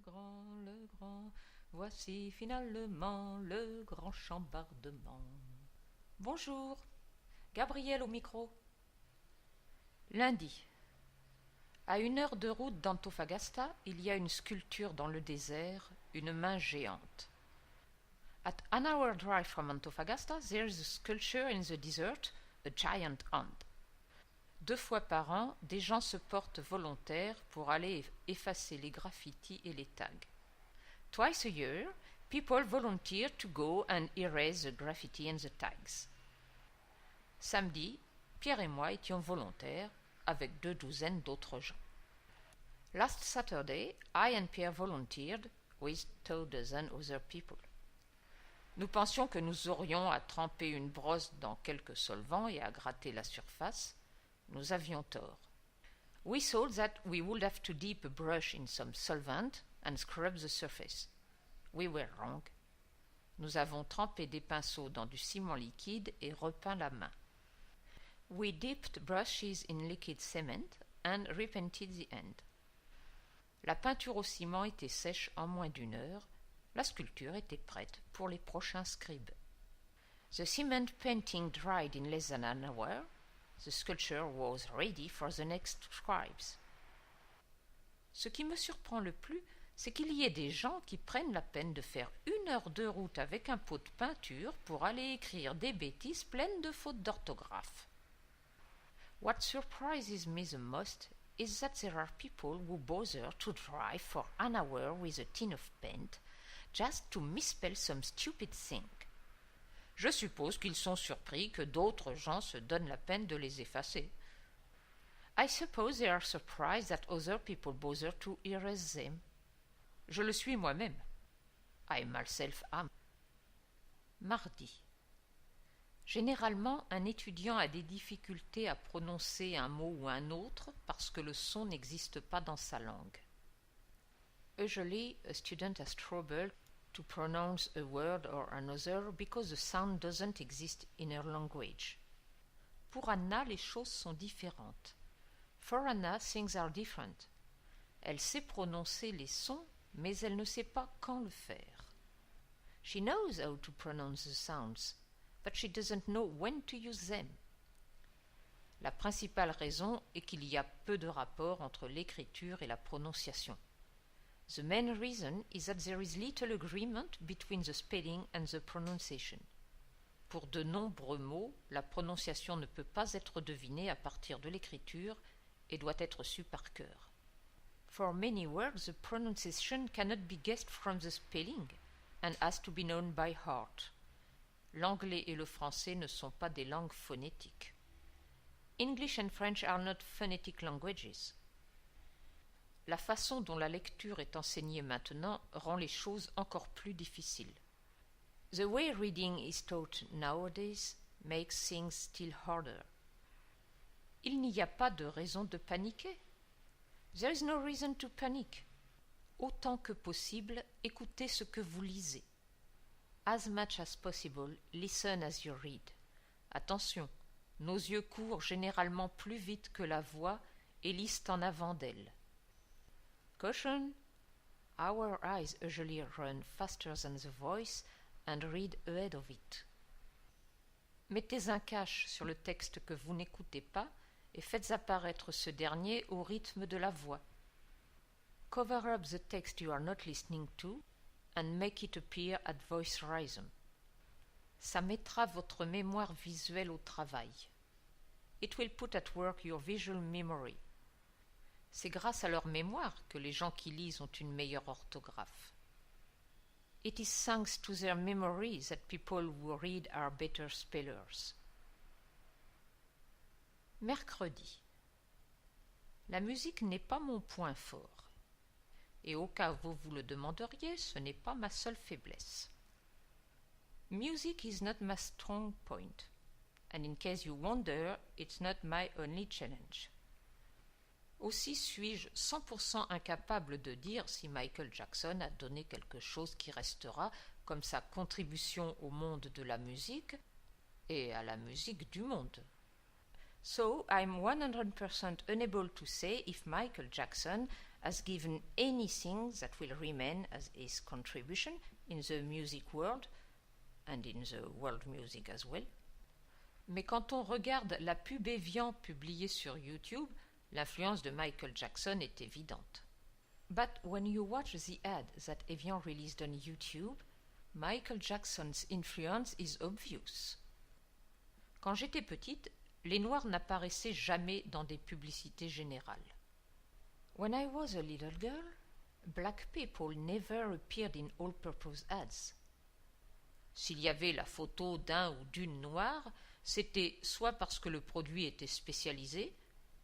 le grand, voici finalement le grand chambardement. Bonjour, Gabriel au micro. Lundi. À 1 heure de route d'Antofagasta, il y a une sculpture dans le désert, une main géante. At an hour drive from Antofagasta, there is a sculpture in the desert, a giant hand. 2 fois par an, des gens se portent volontaires pour aller effacer les graffitis et les tags. Twice a year, people volunteer to go and erase the graffiti and the tags. Samedi, Pierre et moi étions volontaires avec 2 douzaines d'autres gens. Last Saturday, I and Pierre volunteered with 2 dozen other people. Nous pensions que nous aurions à tremper une brosse dans quelques solvants et à gratter la surface. Nous avions tort. We thought that we would have to dip a brush in some solvent and scrub the surface. We were wrong. Nous avons trempé des pinceaux dans du ciment liquide et repeint la main. We dipped brushes in liquid cement and repainted the end. La peinture au ciment était sèche en moins d'1 heure. La sculpture était prête pour les prochains scribes. The cement painting dried in less than an hour. The sculpture was ready for the next scribes. Ce qui me surprend le plus, c'est qu'il y ait des gens qui prennent la peine de faire 1 heure de route avec un pot de peinture pour aller écrire des bêtises pleines de fautes d'orthographe. What surprises me the most is that there are people who bother to drive for an hour with a tin of paint just to misspell some stupid thing. Je suppose qu'ils sont surpris que d'autres gens se donnent la peine de les effacer. I suppose they are surprised that other people bother to erase them. Je le suis moi-même. I myself am. Mardi. Généralement, un étudiant a des difficultés à prononcer un mot ou un autre parce que le son n'existe pas dans sa langue. Usually, a student has trouble to pronounce a word or another because the sound doesn't exist in her language. Pour Anna, les choses sont différentes. For Anna, things are different. Elle sait prononcer les sons, mais elle ne sait pas quand le faire. She knows how to pronounce the sounds, but she doesn't know when to use them. La principale raison est qu'il y a peu de rapport entre l'écriture et la prononciation. The main reason is that there is little agreement between the spelling and the pronunciation. Pour de nombreux mots, la prononciation ne peut pas être devinée à partir de l'écriture et doit être sue par cœur. For many words, the pronunciation cannot be guessed from the spelling and has to be known by heart. L'anglais et le français ne sont pas des langues phonétiques. English and French are not phonetic languages. La façon dont la lecture est enseignée maintenant rend les choses encore plus difficiles. The way reading is taught nowadays makes things still harder. Il n'y a pas de raison de paniquer. There is no reason to panic. Autant que possible, écoutez ce que vous lisez. As much as possible, listen as you read. Attention, nos yeux courent généralement plus vite que la voix et lisent en avant d'elle. Caution! Our eyes usually run faster than the voice and read ahead of it. Mettez un cache sur le texte que vous n'écoutez pas et faites apparaître ce dernier au rythme de la voix. Cover up the text you are not listening to and make it appear at voice rhythm. Ça mettra votre mémoire visuelle au travail. It will put at work your visual memory. C'est grâce à leur mémoire que les gens qui lisent ont une meilleure orthographe. It is thanks to their memory that people who read are better spellers. Mercredi. La musique n'est pas mon point fort. Et au cas où vous le demanderiez, ce n'est pas ma seule faiblesse. Music is not my strong point. And in case you wonder, it's not my only challenge. Aussi suis-je 100% incapable de dire si Michael Jackson a donné quelque chose qui restera comme sa contribution au monde de la musique et à la musique du monde. So I'm 100% unable to say if Michael Jackson has given anything that will remain as his contribution in the music world, and in the world music as well. Mais quand on regarde la pub Evian publiée sur YouTube, l'influence de Michael Jackson est évidente. But when you watch the ad that Evian released on YouTube, Michael Jackson's influence is obvious. Quand j'étais petite, les Noirs n'apparaissaient jamais dans des publicités générales. When I was a little girl, black people never appeared in all-purpose ads. S'il y avait la photo d'un ou d'une noire, c'était soit parce que le produit était spécialisé,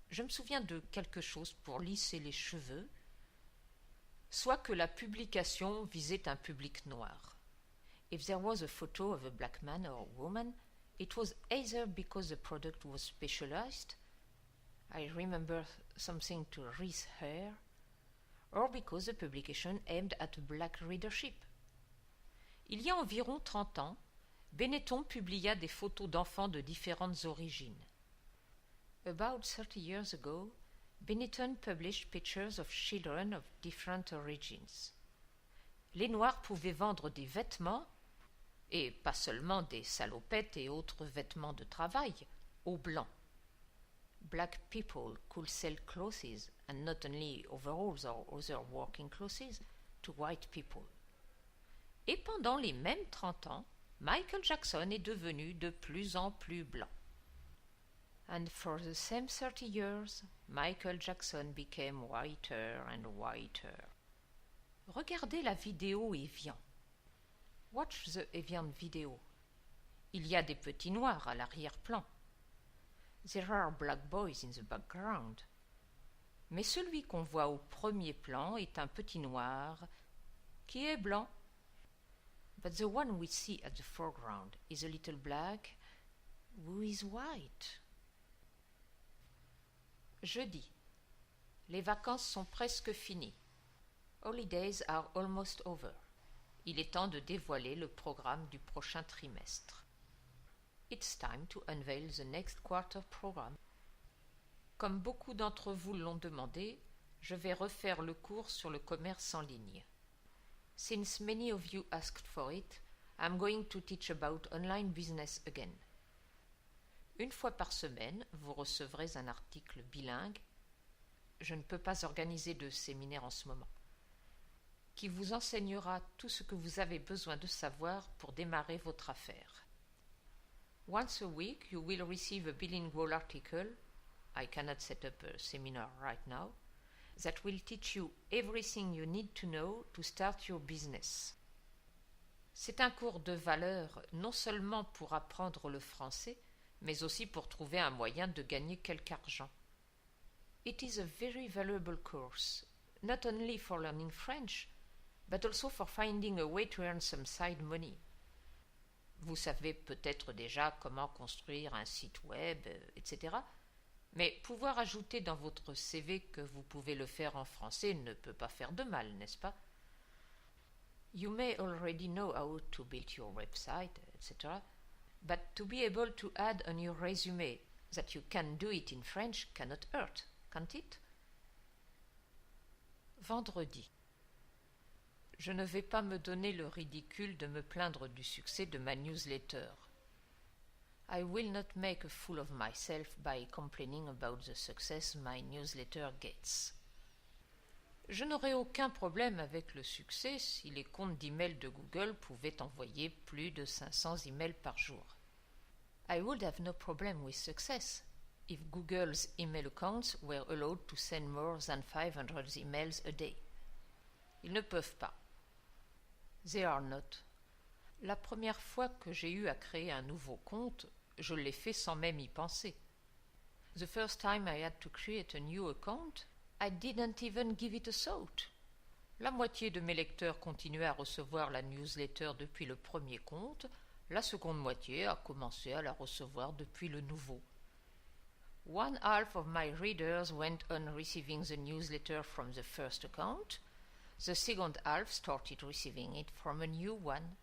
je me souviens de quelque chose pour lisser les cheveux, soit que la publication visait un public noir. If there was a photo of a black man or woman, it was either because the product was specialized, I remember something to wreath hair, or because the publication aimed at a black readership. Il y a environ 30 ans, Benetton publia des photos d'enfants de différentes origines. About 30 years ago, Benetton published pictures of children of different origins. Les Noirs pouvaient vendre des vêtements, et pas seulement des salopettes et autres vêtements de travail, aux Blancs. Black people could sell clothes, and not only overalls or other working clothes, to white people. Et pendant les mêmes 30 ans, Michael Jackson est devenu de plus en plus blanc. And for the same 30 years, Michael Jackson became whiter and whiter. Regardez la vidéo Evian. Watch the Evian video. Il y a des petits noirs à l'arrière-plan. There are black boys in the background. Mais celui qu'on voit au premier plan est un petit noir qui est blanc. But the one we see at the foreground is a little black who is white. Jeudi. Les vacances sont presque finies. Holidays are almost over. Il est temps de dévoiler le programme du prochain trimestre. It's time to unveil the next quarter program. Comme beaucoup d'entre vous l'ont demandé, je vais refaire le cours sur le commerce en ligne. Since many of you asked for it, I'm going to teach about online business again. Une fois par semaine, vous recevrez un article bilingue. Je ne peux pas organiser de séminaire en ce moment, qui vous enseignera tout ce que vous avez besoin de savoir pour démarrer votre affaire. Once a week, you will receive a bilingual article. I cannot set up a seminar right now. That will teach you everything you need to know to start your business. C'est un cours de valeur non seulement pour apprendre le français, mais aussi pour trouver un moyen de gagner quelque argent. It is a very valuable course, not only for learning French, but also for finding a way to earn some side money. Vous savez peut-être déjà comment construire un site web, etc. Mais pouvoir ajouter dans votre CV que vous pouvez le faire en français ne peut pas faire de mal, n'est-ce pas? You may already know how to build your website, etc. But to be able to add on your resume that you can do it in French cannot hurt, can't it? Vendredi. Je ne vais pas me donner le ridicule de me plaindre du succès de ma newsletter. I will not make a fool of myself by complaining about the success my newsletter gets. Je n'aurais aucun problème avec le succès si les comptes d'email de Google pouvaient envoyer plus de 500 emails par jour. I would have no problem with success if Google's email accounts were allowed to send more than 500 emails a day. Ils ne peuvent pas. They are not. La première fois que j'ai eu à créer un nouveau compte, je l'ai fait sans même y penser. The first time I had to create a new account, I didn't even give it a thought. La moitié de mes lecteurs continuaient à recevoir la newsletter depuis le premier compte, la seconde moitié a commencé à la recevoir depuis le nouveau. One half of my readers went on receiving the newsletter from the first account. The second half started receiving it from a new one,